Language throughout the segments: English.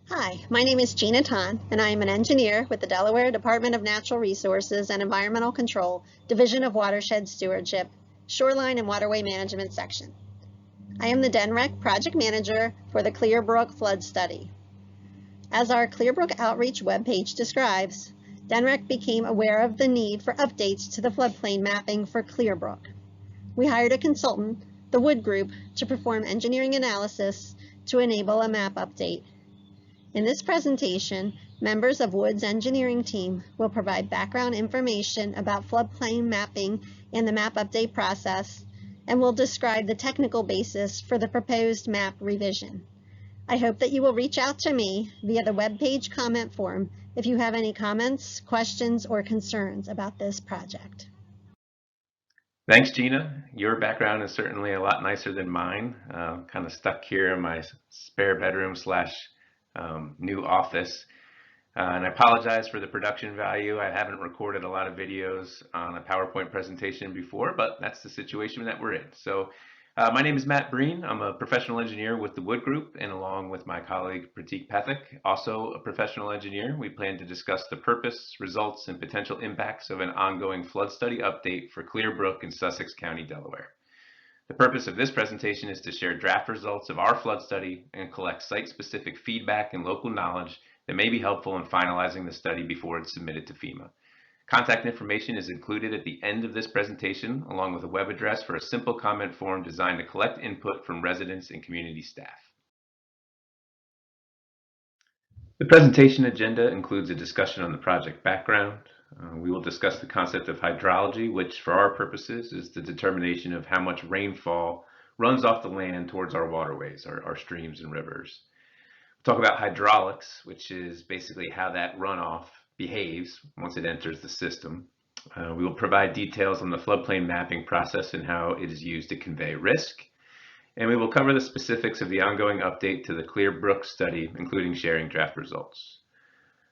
Hi, my name is Gina Tan, and I am an engineer with the Delaware Department of Natural Resources and Environmental Control, Division of Watershed Stewardship, Shoreline and Waterway Management Section. I am the DNREC project manager for the Clear Brook flood study. As our Clear Brook outreach webpage describes, DNREC became aware of the need for updates to the floodplain mapping for Clear Brook. We hired a consultant, the Wood Group, to perform engineering analysis to enable a map update. In this presentation, members of Wood's engineering team will provide background information about floodplain mapping and the map update process, and will describe the technical basis for the proposed map revision. I hope that you will reach out to me via the webpage comment form if you have any comments, questions, or concerns about this project. Thanks, Gina. Your background is certainly a lot nicer than mine. Kind of stuck here in my spare bedroom slash new office. And I apologize for the production value. I haven't recorded a lot of videos on a PowerPoint presentation before, but that's the situation that we're in. So my name is Matt Breen. I'm a professional engineer with the Wood Group, and along with my colleague Pratik Pathak, also a professional engineer, we plan to discuss the purpose, results, and potential impacts of an ongoing flood study update for Clear Brook in Sussex County, Delaware. The purpose of this presentation is to share draft results of our flood study and collect site-specific feedback and local knowledge that may be helpful in finalizing the study before it's submitted to FEMA. Contact information is included at the end of this presentation, along with a web address for a simple comment form designed to collect input from residents and community staff. The presentation agenda includes a discussion on the project background. We will discuss the concept of hydrology, which for our purposes is the determination of how much rainfall runs off the land towards our waterways, our streams and rivers. We'll talk about hydraulics, which is basically how that runoff behaves once it enters the system. We will provide details on the floodplain mapping process and how it is used to convey risk. And we will cover the specifics of the ongoing update to the Clear Brook study, including sharing draft results.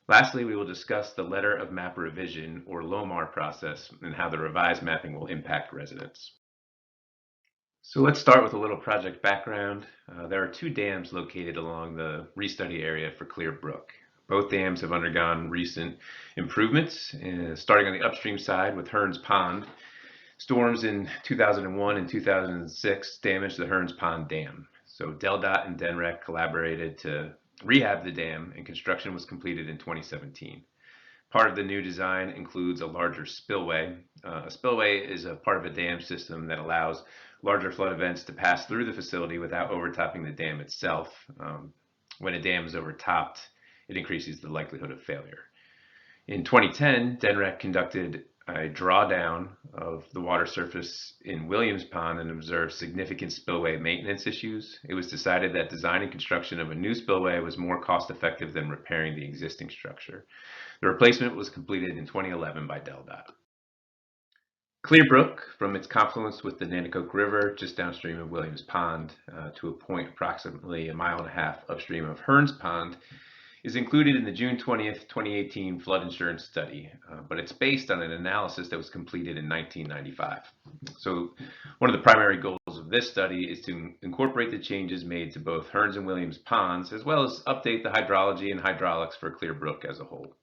Lastly, we will discuss the Letter of Map Revision, or LOMAR process, and how the revised mapping will impact residents. So let's start with a little project background. There are two dams located along the restudy area for Clear Brook. Both dams have undergone recent improvements, starting on the upstream side with Hearns Pond. Storms in 2001 and 2006 damaged the Hearns Pond Dam. So DelDOT and DNREC collaborated to rehab the dam, and construction was completed in 2017. Part of the new design includes a larger spillway. A spillway is a part of a dam system that allows larger flood events to pass through the facility without overtopping the dam itself. When a dam is overtopped, it increases the likelihood of failure. In 2010, DNREC conducted a drawdown of the water surface in Williams Pond and observed significant spillway maintenance issues. It was decided that design and construction of a new spillway was more cost effective than repairing the existing structure. The replacement was completed in 2011 by DelDOT. Clear Brook, from its confluence with the Nanticoke River just downstream of Williams Pond to a point approximately 1.5 miles upstream of Hearns Pond, is included in the June 20th, 2018 flood insurance study, but it's based on an analysis that was completed in 1995. So one of the primary goals of this study is to incorporate the changes made to both Hearns and Williams ponds, as well as update the hydrology and hydraulics for Clear Brook as a whole.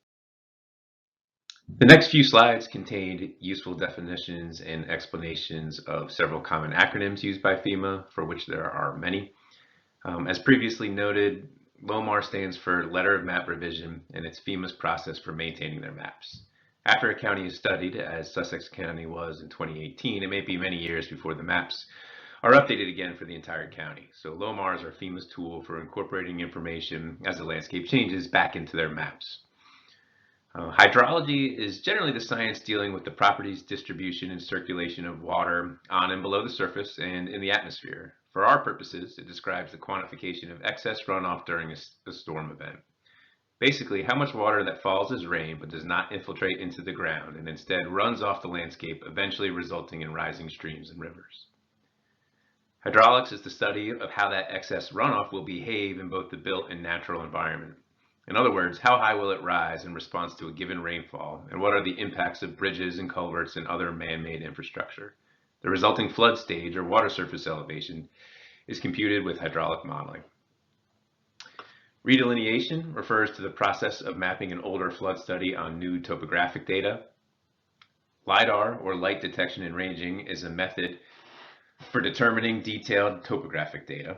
The next few slides contained useful definitions and explanations of several common acronyms used by FEMA, for which there are many. As previously noted, LOMAR stands for Letter of Map Revision, and it's FEMA's process for maintaining their maps. After a county is studied, as Sussex County was in 2018, it may be many years before the maps are updated again for the entire county. So LOMARs are FEMA's tool for incorporating information as the landscape changes back into their maps. Hydrology is generally the science dealing with the properties, distribution, and circulation of water on and below the surface and in the atmosphere. For our purposes, it describes the quantification of excess runoff during a storm event. Basically, how much water that falls as rain but does not infiltrate into the ground and instead runs off the landscape, eventually resulting in rising streams and rivers. Hydraulics is the study of how that excess runoff will behave in both the built and natural environment. In other words, how high will it rise in response to a given rainfall, and what are the impacts of bridges and culverts and other man-made infrastructure? The resulting flood stage, or water surface elevation, is computed with hydraulic modeling. Redelineation refers to the process of mapping an older flood study on new topographic data. LIDAR, or light detection and ranging, is a method for determining detailed topographic data.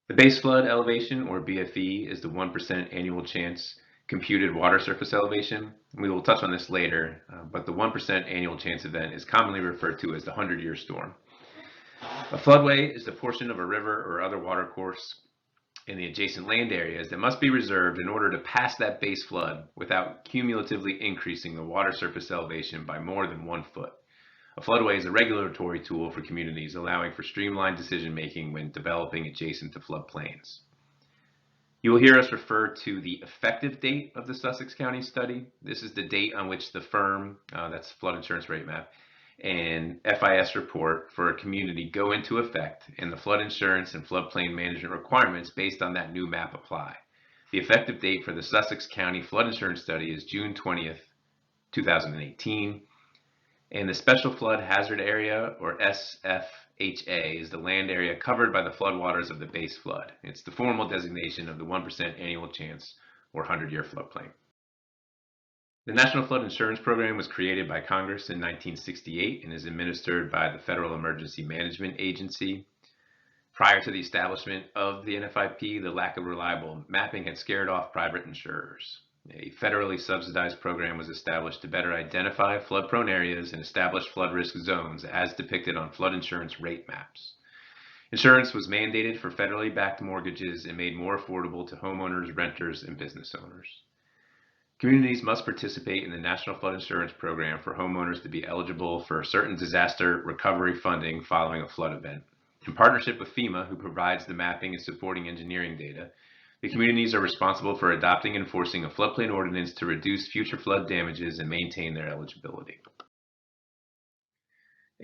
The base flood elevation, or BFE, is the 1% annual chance computed water surface elevation. We will touch on this later, but the 1% annual chance event is commonly referred to as the 100-year storm. A floodway is the portion of a river or other water course in the adjacent land areas that must be reserved in order to pass that base flood without cumulatively increasing the water surface elevation by more than 1 foot. A floodway is a regulatory tool for communities, allowing for streamlined decision-making when developing adjacent to floodplains. You will hear us refer to the effective date of the Sussex County study. This is the date on which the firm, that's flood insurance rate map, and FIS report for a community go into effect, and the flood insurance and floodplain management requirements based on that new map apply. The effective date for the Sussex County flood insurance study is June 20th, 2018, and the Special Flood Hazard Area, or SFHA, is the land area covered by the floodwaters of the base flood. It's the formal designation of the 1% annual chance or 100-year floodplain. The National Flood Insurance Program was created by Congress in 1968 and is administered by the Federal Emergency Management Agency. Prior to the establishment of the NFIP, the lack of reliable mapping had scared off private insurers. A federally subsidized program was established to better identify flood-prone areas and establish flood risk zones as depicted on flood insurance rate maps. Insurance was mandated for federally backed mortgages and made more affordable to homeowners, renters, and business owners. Communities must participate in the National Flood Insurance Program for homeowners to be eligible for certain disaster recovery funding following a flood event. In partnership with FEMA, who provides the mapping and supporting engineering data, the communities are responsible for adopting and enforcing a floodplain ordinance to reduce future flood damages and maintain their eligibility.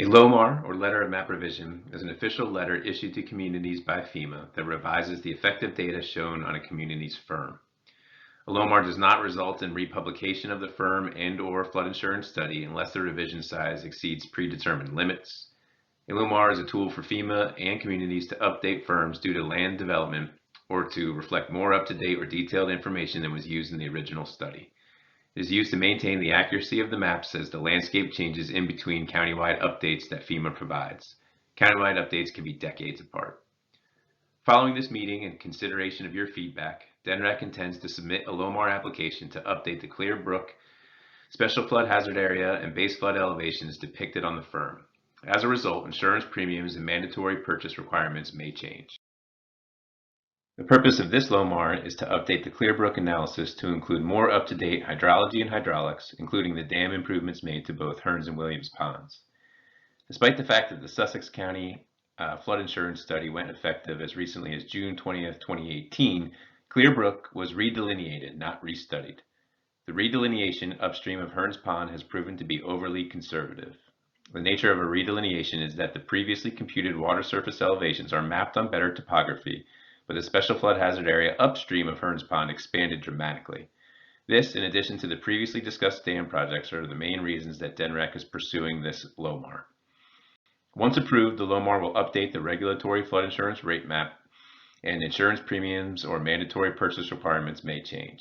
A LOMAR, or Letter of Map Revision, is an official letter issued to communities by FEMA that revises the effective data shown on a community's firm. A LOMAR does not result in republication of the firm and/or flood insurance study unless the revision size exceeds predetermined limits. A LOMAR is a tool for FEMA and communities to update firms due to land development or to reflect more up-to-date or detailed information than was used in the original study. It is used to maintain the accuracy of the maps as the landscape changes in between countywide updates that FEMA provides. Countywide updates can be decades apart. Following this meeting and consideration of your feedback, DNREC intends to submit a LOMAR application to update the Clear Brook Special Flood Hazard Area and base flood elevations depicted on the firm. As a result, insurance premiums and mandatory purchase requirements may change. The purpose of this LOMAR is to update the Clear Brook analysis to include more up-to-date hydrology and hydraulics, including the dam improvements made to both Hearns and Williams ponds. Despite the fact that the Sussex County flood insurance study went effective as recently as June 20th, 2018, Clear Brook was redelineated, not restudied. The redelineation upstream of Hearns Pond has proven to be overly conservative. The nature of a redelineation is that the previously computed water surface elevations are mapped on better topography, but the special flood hazard area upstream of Hearns Pond expanded dramatically. This, in addition to the previously discussed dam projects, are the main reasons that DNREC is pursuing this LOMAR. Once approved, the LOMAR will update the regulatory flood insurance rate map, and insurance premiums or mandatory purchase requirements may change.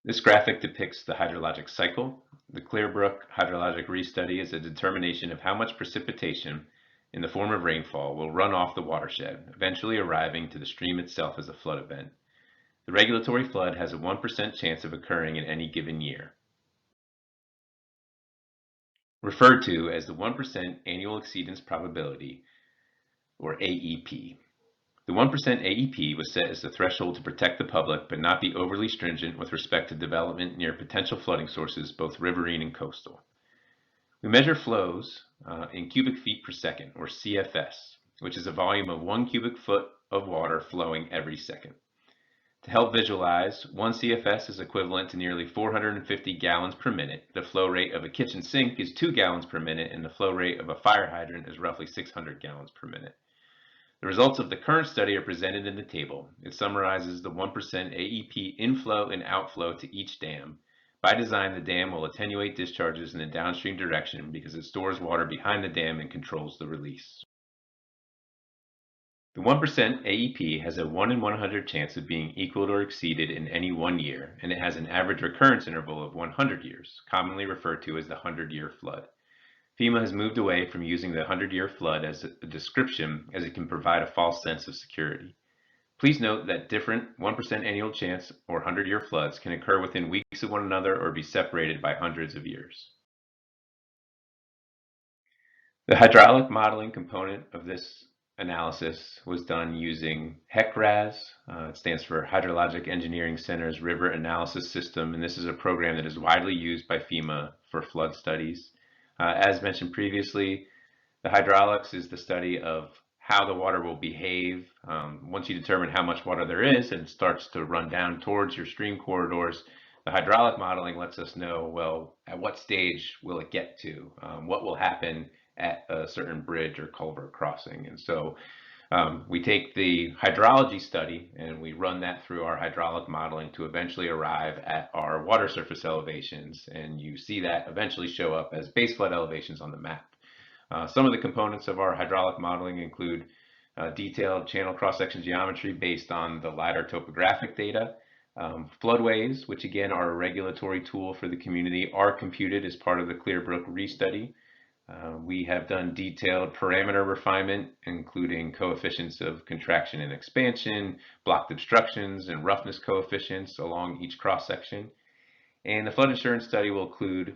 This graphic depicts the hydrologic cycle. The Clear Brook hydrologic restudy is a determination of how much precipitation in the form of rainfall will run off the watershed, eventually arriving to the stream itself as a flood event. The regulatory flood has a 1% chance of occurring in any given year, referred to as the 1% annual exceedance probability, or AEP. The 1% AEP was set as the threshold to protect the public but not be overly stringent with respect to development near potential flooding sources, both riverine and coastal. We measure flows in cubic feet per second, or CFS, which is a volume of 1 cubic foot of water flowing every second. To help visualize, 1 CFS is equivalent to nearly 450 gallons per minute. The flow rate of a kitchen sink is 2 gallons per minute, and the flow rate of a fire hydrant is roughly 600 gallons per minute. The results of the current study are presented in the table. It summarizes the 1% AEP inflow and outflow to each dam. By design, the dam will attenuate discharges in the downstream direction because it stores water behind the dam and controls the release. The 1% AEP has a 1 in 100 chance of being equaled or exceeded in any 1 year, and it has an average recurrence interval of 100 years, commonly referred to as the 100-year flood. FEMA has moved away from using the 100-year flood as a description as it can provide a false sense of security. Please note that different 1% annual chance or 100-year floods can occur within weeks of one another or be separated by hundreds of years. The hydraulic modeling component of this analysis was done using HEC-RAS. It stands for Hydrologic Engineering Center's River Analysis System, and this is a program that is widely used by FEMA for flood studies. As mentioned previously, the hydraulics is the study of how the water will behave. Once you determine how much water there is and it starts to run down towards your stream corridors, the hydraulic modeling lets us know, well, at what stage will it get to? What will happen at a certain bridge or culvert crossing? And so we take the hydrology study and we run that through our hydraulic modeling to eventually arrive at our water surface elevations, and you see that eventually show up as base flood elevations on the map. Some of the components of our hydraulic modeling include detailed channel cross-section geometry based on the LiDAR topographic data. Floodways, which again are a regulatory tool for the community, are computed as part of the Clear Brook restudy. We have done detailed parameter refinement, including coefficients of contraction and expansion, blocked obstructions, and roughness coefficients along each cross-section. And the flood insurance study will include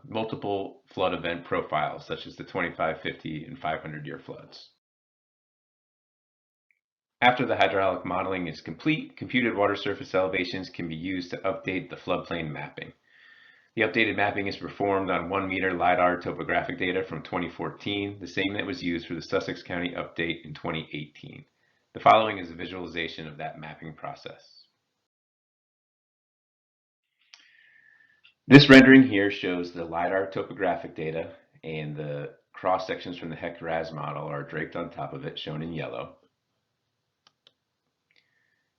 multiple flood event profiles, such as the 25, 50, and 500-year floods. After the hydraulic modeling is complete, computed water surface elevations can be used to update the floodplain mapping. The updated mapping is performed on 1 meter LiDAR topographic data from 2014, the same that was used for the Sussex County update in 2018. The following is a visualization of that mapping process. This rendering here shows the LiDAR topographic data, and the cross sections from the HEC-RAS model are draped on top of it, shown in yellow.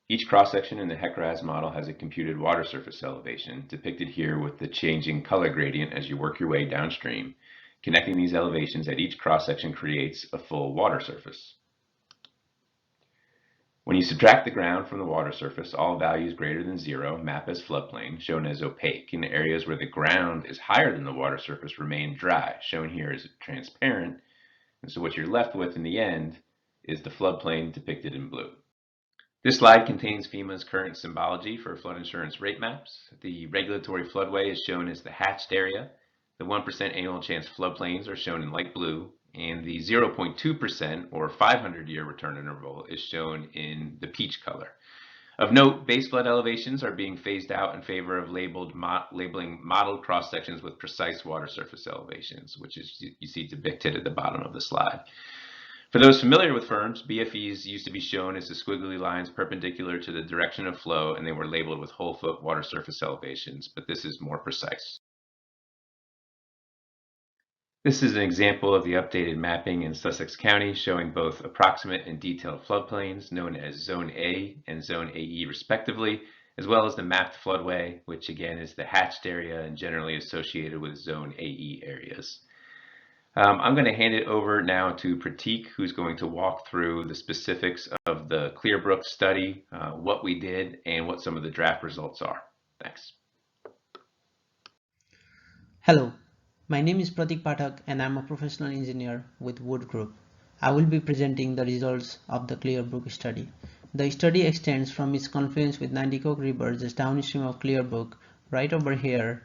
Each cross-section in the HEC-RAS model has a computed water surface elevation, depicted here with the changing color gradient as you work your way downstream. Connecting these elevations at each cross-section creates a full water surface. When you subtract the ground from the water surface, all values greater than 0 map as floodplain, shown as opaque, and areas where the ground is higher than the water surface remain dry, shown here as transparent. And so what you're left with in the end is the floodplain depicted in blue. This slide contains FEMA's current symbology for flood insurance rate maps. The regulatory floodway is shown as the hatched area. The 1% annual chance floodplains are shown in light blue, and the 0.2% or 500-year return interval is shown in the peach color. Of note, base flood elevations are being phased out in favor of labeling modeled cross sections with precise water surface elevations, which is you see depicted at the bottom of the slide. For those familiar with firms, BFEs used to be shown as the squiggly lines perpendicular to the direction of flow, and they were labeled with whole foot water surface elevations, but this is more precise. This is an example of the updated mapping in Sussex County, showing both approximate and detailed floodplains known as Zone A and Zone AE respectively, as well as the mapped floodway, which again is the hatched area and generally associated with Zone AE areas. I'm going to hand it over now to Pratik, who's going to walk through the specifics of the Clear Brook study, what we did, and what some of the draft results are. Thanks. Hello, my name is Pratik Pathak and I'm a professional engineer with Wood Group. I will be presenting the results of the Clear Brook study. The study extends from its confluence with Nanticoke River just downstream of Clear Brook right over here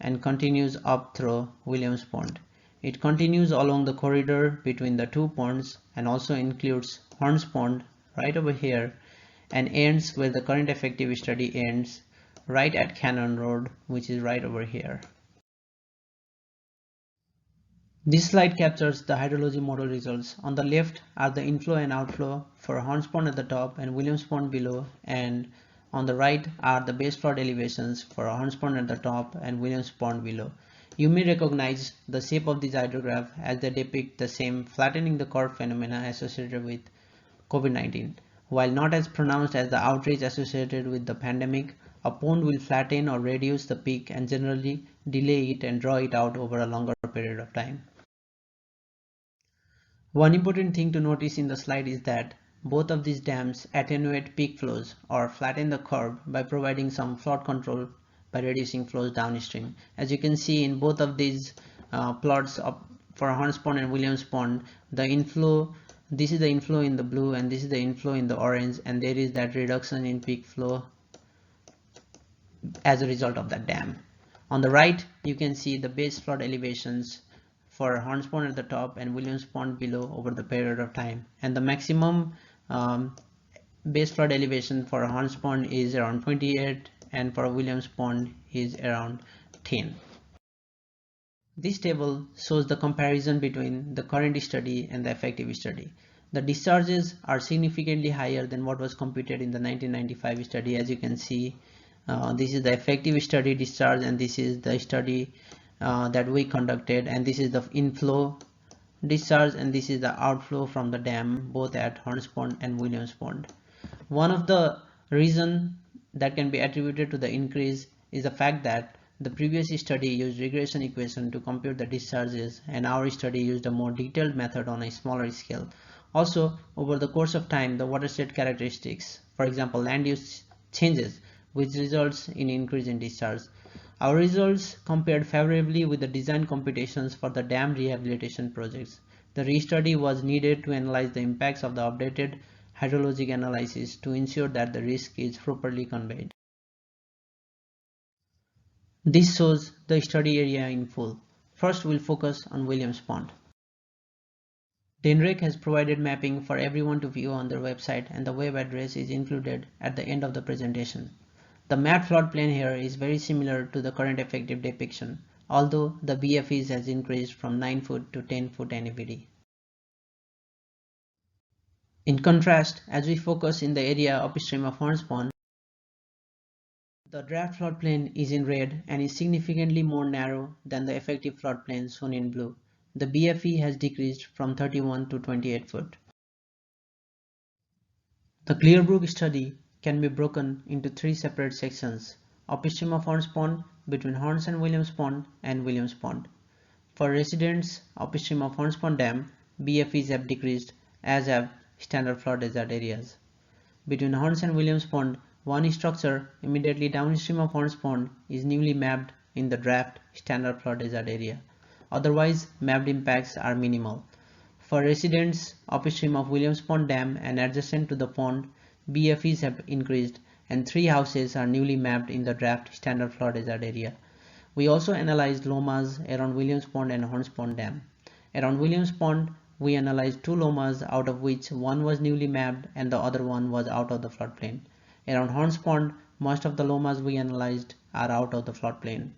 and continues up through Williams Pond. It continues along the corridor between the two ponds and also includes Horns Pond right over here and ends where the current effective study ends, right at Cannon Road, which is right over here. This slide captures the hydrology model results. On the left are the inflow and outflow for Horns Pond at the top and Williams Pond below, and on the right are the base flood elevations for Horns Pond at the top and Williams Pond below. You may recognize the shape of these hydrographs as they depict the same flattening the curve phenomena associated with COVID-19. While not as pronounced as the outrage associated with the pandemic, a pond will flatten or reduce the peak and generally delay it and draw it out over a longer period of time. One important thing to notice in the slide is that both of these dams attenuate peak flows or flatten the curve by providing some flood control by reducing flows downstream. As you can see in both of these plots for Horns Pond and Williams Pond, the inflow, this is the inflow in the blue and this is the inflow in the orange, and there is that reduction in peak flow as a result of that dam. On the right, you can see the base flood elevations for Horns Pond at the top and Williams Pond below over the period of time, and the maximum base flood elevation for Horns Pond is around 28 and for Williams Pond is around 10. This table shows the comparison between the current study and the effective study. The discharges are significantly higher than what was computed in the 1995 study. As you can see, this is the effective study discharge and this is the study that we conducted, and this is the inflow discharge and this is the outflow from the dam both at Horns Pond and Williams Pond. One of the reasons that can be attributed to the increase is the fact that the previous study used regression equation to compute the discharges and our study used a more detailed method on a smaller scale. Also, over the course of time, the watershed characteristics, for example land use, changes, which results in increase in discharge. Our results compared favorably with the design computations for the dam rehabilitation projects. The restudy was needed to analyze the impacts of the updated hydrologic analysis to ensure that the risk is properly conveyed. This shows the study area in full. First, we'll focus on Williams Pond. DNREC has provided mapping for everyone to view on their website, and the web address is included at the end of the presentation. The mapped floodplain here is very similar to the current effective depiction, although the BFEs has increased from 9 foot to 10 foot NFVD. In contrast, as we focus in the area upstream of Horns Pond, the draft floodplain is in red and is significantly more narrow than the effective floodplain shown in blue. The BFE has decreased from 31 to 28 foot. The Brook study can be broken into 3 separate sections: upstream of Horns Pond, between Horns and Williams Pond, and Williams Pond. For residents upstream of Horns Pond Dam, BFEs have decreased, as have standard flood hazard areas. Between Horns and Williams Pond, one structure immediately downstream of Horns Pond is newly mapped in the draft standard flood hazard area. Otherwise, mapped impacts are minimal. For residents upstream of Williams Pond Dam and adjacent to the pond, BFEs have increased and 3 houses are newly mapped in the draft standard flood hazard area. We also analyzed lomas around Williams Pond and Horns Pond Dam. Around Williams Pond, we analyzed 2 lomas, out of which one was newly mapped and the other one was out of the floodplain. Around Horns Pond, most of the lomas we analyzed are out of the floodplain.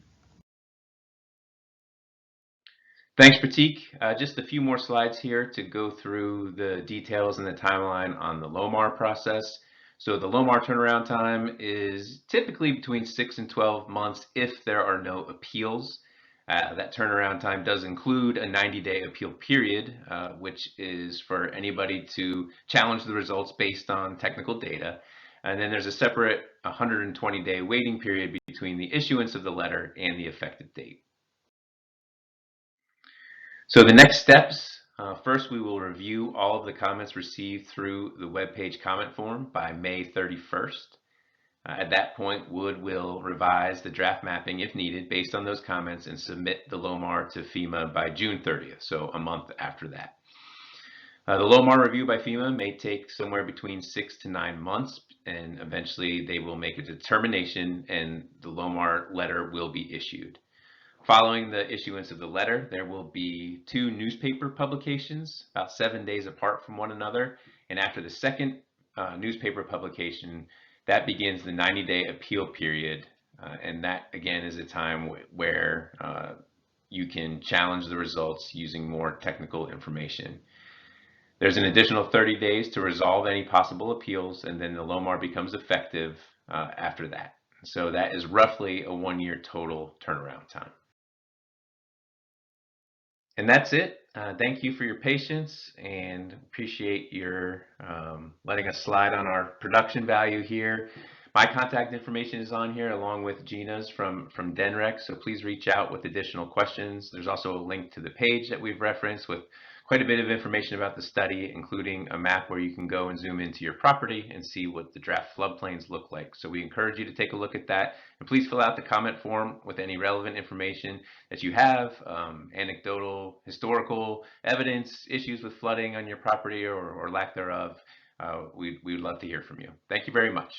Thanks, Pratik. Just a few more slides here to go through the details and the timeline on the LOMAR process. So the LOMAR turnaround time is typically between 6 and 12 months if there are no appeals. That turnaround time does include a 90-day appeal period, which is for anybody to challenge the results based on technical data. And then there's a separate 120-day waiting period between the issuance of the letter and the effective date. So the next steps, first we will review all of the comments received through the webpage comment form by May 31st. At that point, Wood will revise the draft mapping if needed based on those comments and submit the LOMAR to FEMA by June 30th, so a month after that. The LOMAR review by FEMA may take somewhere between 6 to 9 months, and eventually they will make a determination and the LOMAR letter will be issued. Following the issuance of the letter, there will be 2 newspaper publications about 7 days apart from one another, and after the second newspaper publication, that begins the 90-day appeal period, and that again is a time where you can challenge the results using more technical information. There's an additional 30 days to resolve any possible appeals, and then the LOMAR becomes effective after that. So that is roughly a 1-year total turnaround time. And that's it. Thank you for your patience and appreciate your letting us slide on our production value here. My contact information is on here along with Gina's from DNREC, so please reach out with additional questions. There's also a link to the page that we've referenced with quite a bit of information about the study, including a map where you can go and zoom into your property and see what the draft floodplains look like. So we encourage you to take a look at that, and please fill out the comment form with any relevant information that you have, anecdotal, historical evidence, issues with flooding on your property or lack thereof. We would love to hear from you. Thank you very much.